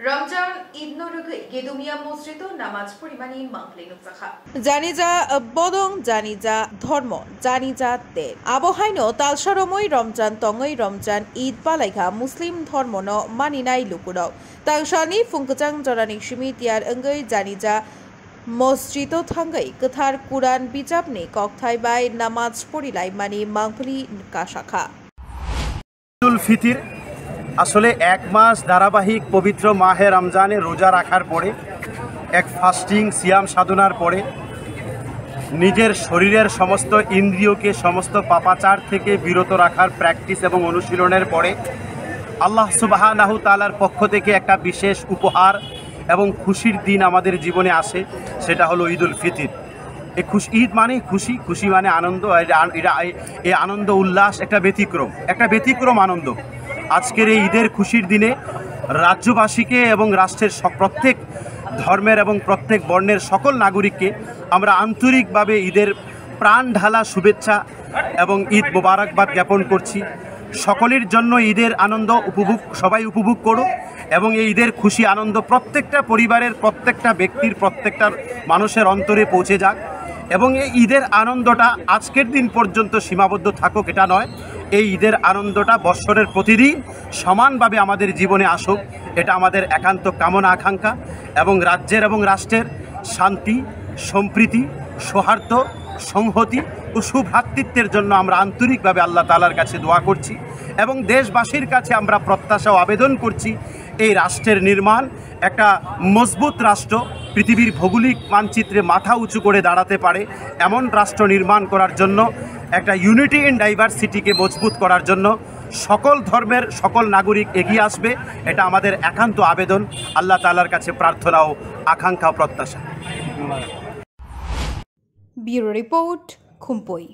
রমজান ঈদ নরগৈ গেদুমিয়া মসজিদও নামাজ পরিমাণে মাংপ্লেনুক জাখা জানিজা বদং জানিজা ধর্ম জানিজা তে আবহাইনো তালসারমই রমজান তঙই রমজান ঈদ পালাইখা মুসলিম ধর্মন মানিনাই লুকুরক তাংসানি ফুংকচাং জরানি সিমি তিয়ার অঙ্গৈ জানিজা মসজিদও থাঙ্গৈ গোথার কুরআন বিজাবনি ককথাই বাই নামাজ পড়িলাই মানি মাংফলি কাশাখা ঈদুল ফিতর আসলে এক মাস ধারাবাহিক পবিত্র মাহে রমজানে রোজা রাখার পরে এক ফাস্টিং সিয়াম সাধনার পরে নিজের শরীরের সমস্ত ইন্দ্রিয়কে সমস্ত পাপাচার থেকে বিরত রাখার প্র্যাকটিস এবং অনুশীলনের পরে আল্লাহ সুবহানাহু তাআলার পক্ষ থেকে একটা বিশেষ উপহার এবং খুশির দিন আমাদের জীবনে আসে, সেটা হলো ঈদুল ফিতর। এই ঈদ মানে খুশি, খুশি মানে আনন্দ। এই আনন্দ উল্লাস একটা ব্যতিক্রম আনন্দ। আজকের এই ঈদের খুশির দিনে রাজ্যবাসীকে এবং রাষ্ট্রের প্রত্যেক ধর্মের এবং প্রত্যেক বর্ণের সকল নাগরিককে আমরা আন্তরিকভাবে ঈদের প্রাণ ঢালা শুভেচ্ছা এবং ঈদ মোবারকবাদ জ্ঞাপন করছি। সকলের জন্য ঈদের আনন্দ সবাই উপভোগ করুক এবং এই ঈদের খুশি আনন্দ প্রত্যেকটা পরিবারের, প্রত্যেকটা ব্যক্তির, প্রত্যেকটা মানুষের অন্তরে পৌঁছে যাক এবং এই ঈদের আনন্দটা আজকের দিন পর্যন্ত সীমাবদ্ধ থাকুক এটা নয়। এই ঈদের আনন্দটা বৎসরের প্রতিদিন সমানভাবে আমাদের জীবনে আসুক, এটা আমাদের একান্ত কামনা আকাঙ্ক্ষা। এবং রাজ্যের এবং রাষ্ট্রের শান্তি, সম্প্রীতি, সৌহার্দ্য, সংহতি ও সুভ্রাতৃত্বের জন্য আমরা আন্তরিকভাবে আল্লাহ তাআলার কাছে দোয়া করছি এবং দেশবাসীর কাছে আমরা প্রত্যাশা ও আবেদন করছি এই রাষ্ট্রের নির্মাণ একটা মজবুত রাষ্ট্র, পৃথিবীর ভৌগোলিক মানচিত্রে মাথা উঁচু করে দাঁড়াতে পারে এমন রাষ্ট্র নির্মাণ করার জন্য, একটা ইউনিটি ইন ডাইভার্সিটিকে মজবুত করার জন্য সকল ধর্মের সকল নাগরিক এগিয়ে আসবে, এটা আমাদের একান্ত আবেদন, আল্লাহ তাআলার কাছে প্রার্থনা ও আকাঙ্ক্ষা ও প্রত্যাশা। Bureau report খুম্পই।